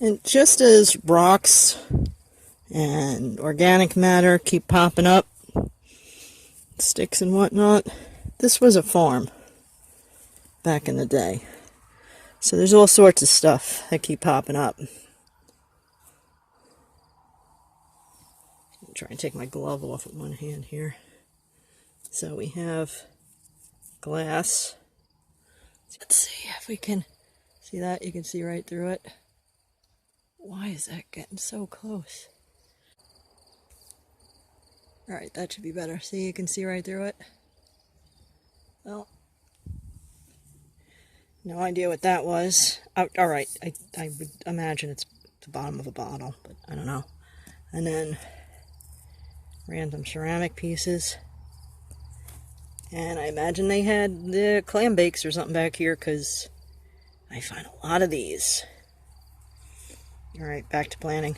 And just as rocks and organic matter keep popping up, sticks and whatnot, this was a farm back in the day. So there's all sorts of stuff that keep popping up. I'll try and take my glove off with one hand here. So we have glass. Let's see if we can see that. You can see right through it. Why is that getting so close? Alright, that should be better. See, you can see right through it. Well, no idea what that was. Alright, I would imagine it's the bottom of a bottle, but I don't know. And then random ceramic pieces. And I imagine they had the clam bakes or something back here, because I find a lot of these. Alright, back to planting.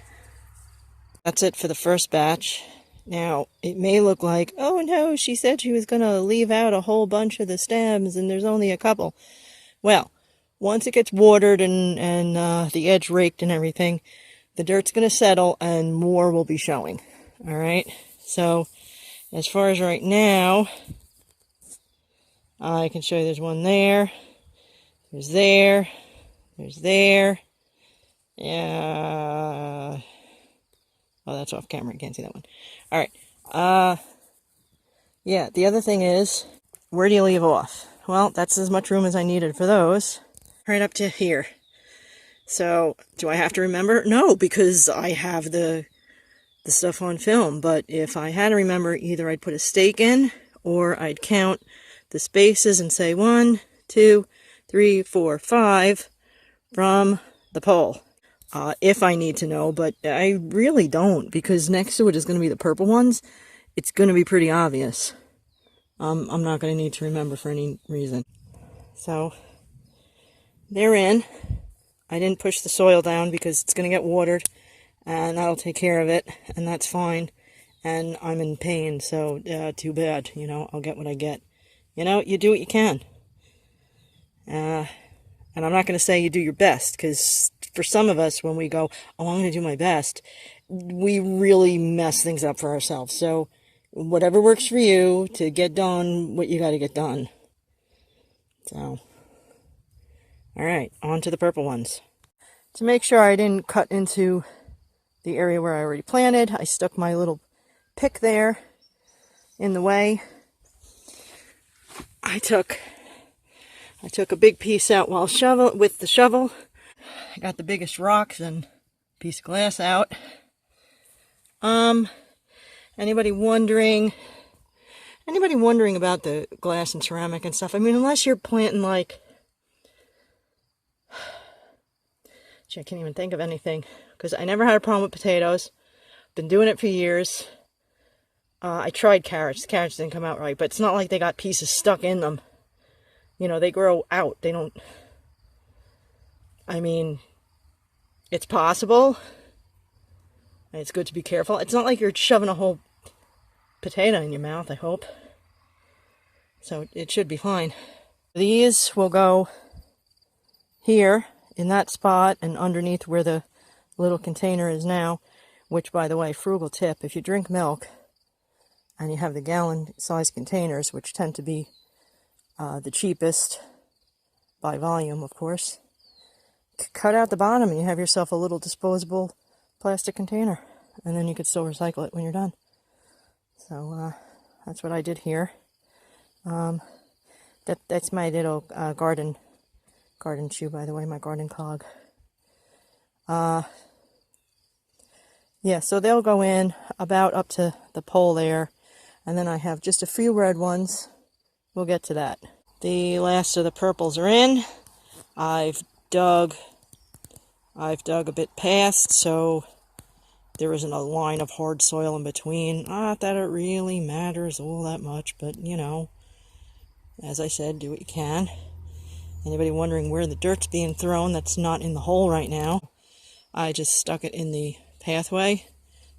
That's it for the first batch. Now, it may look like, oh no, she said she was going to leave out a whole bunch of the stems and there's only a couple. Well, once it gets watered and the edge raked and everything, the dirt's going to settle and more will be showing. Alright, so as far as right now, I can show you there's one there, there's there, yeah. Oh, that's off camera. You can't see that one. All right. Yeah, the other thing is, where do you leave off? Well, that's as much room as I needed for those. Right up to here. So, do I have to remember? No, because I have the stuff on film. But if I had to remember, either I'd put a stake in, or I'd count the spaces and say 1, 2, 3, 4, 5 from the pole. If I need to know, but I really don't, because next to it is going to be the purple ones. It's going to be pretty obvious. I'm not going to need to remember for any reason. So, they're in. I didn't push the soil down because it's going to get watered, and that'll take care of it, and that's fine. And I'm in pain, so too bad. You know, I'll get what I get. You know, you do what you can. And I'm not going to say you do your best, because for some of us, when we go, oh, I'm going to do my best, we really mess things up for ourselves. So whatever works for you to get done what you got to get done. So, all right, on to the purple ones. To make sure I didn't cut into the area where I already planted, I stuck my little pick there in the way. I took a big piece out with the shovel. I got the biggest rocks and piece of glass out. Anybody wondering about the glass and ceramic and stuff? I mean, unless you're planting like, I can't even think of anything, because I never had a problem with potatoes. Been doing it for years. I tried carrots. Carrots didn't come out right, but it's not like they got pieces stuck in them. You know, they grow out. They don't, I mean, it's possible. It's good to be careful. It's not like you're shoving a whole potato in your mouth, I hope. So it should be fine. These will go here in that spot and underneath where the little container is now, which, by the way, frugal tip, if you drink milk and you have the gallon-sized containers, which tend to be the cheapest by volume, of course, cut out the bottom and you have yourself a little disposable plastic container, and then you could still recycle it when you're done. So that's what I did here. That's my little garden shoe, by the way, my garden clog. Yeah, so they'll go in about up to the pole there, and then I have just a few red ones. We'll get to that. The last of the purples are in. I've dug a bit past, so there isn't a line of hard soil in between. Not that it really matters all that much, but, you know, as I said, do what you can. Anybody wondering where the dirt's being thrown that's not in the hole right now, I just stuck it in the pathway.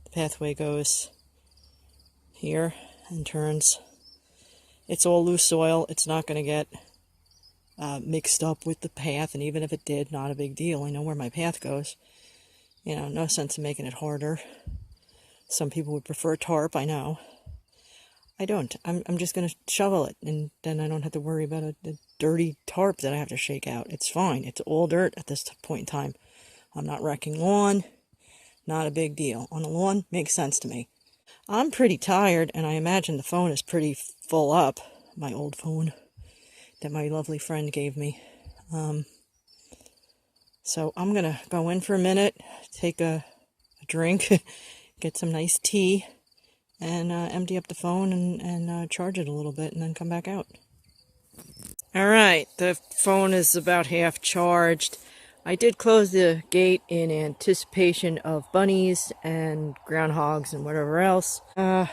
The pathway goes here and turns. It's all loose soil. It's not going to get mixed up with the path, and even if it did, not a big deal. I know where my path goes. You know, no sense in making it harder. Some people would prefer tarp, I know. I don't. I'm just going to shovel it, and then I don't have to worry about a dirty tarp that I have to shake out. It's fine. It's all dirt at this point in time. I'm not wrecking lawn. Not a big deal. On the lawn, makes sense to me. I'm pretty tired, and I imagine the phone is pretty full up. My old phone that my lovely friend gave me. So I'm going to go in for a minute, take a drink, get some nice tea, and empty up the phone and charge it a little bit, and then come back out. All right, the phone is about half charged. I did close the gate in anticipation of bunnies and groundhogs and whatever else. I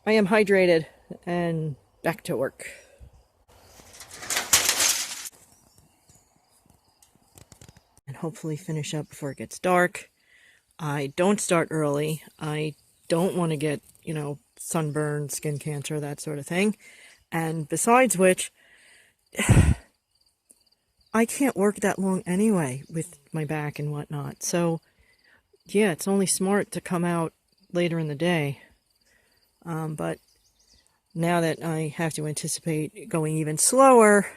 am hydrated and back to work. And hopefully finish up before it gets dark. I don't start early. I don't want to get, you know, sunburn, skin cancer, that sort of thing. And besides which, I can't work that long anyway with my back and whatnot. So, yeah, it's only smart to come out later in the day. But now that I have to anticipate going even slower,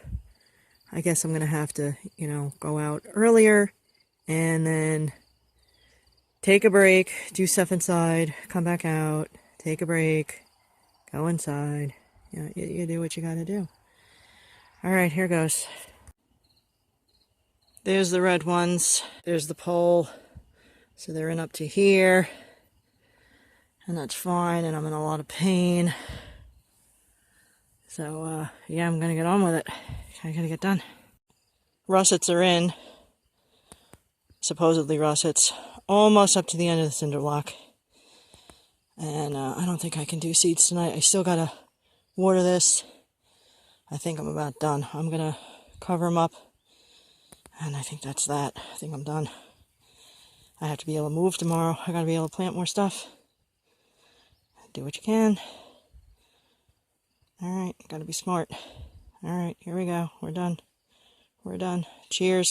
I guess I'm going to have to, you know, go out earlier and then take a break, do stuff inside, come back out, take a break, go inside. You know, you do what you gotta do. All right, here goes. There's the red ones. There's the pole. So they're in up to here. And that's fine, and I'm in a lot of pain. So, yeah, I'm gonna get on with it. I gotta get done. Russets are in. Supposedly russets. Almost up to the end of the cinder block. And I don't think I can do seeds tonight. I still gotta water this. I think I'm about done. I'm gonna cover them up. And I think that's that. I think I'm done. I have to be able to move tomorrow. I gotta be able to plant more stuff. Do what you can. Alright, gotta be smart. Alright, here we go. We're done. We're done. Cheers.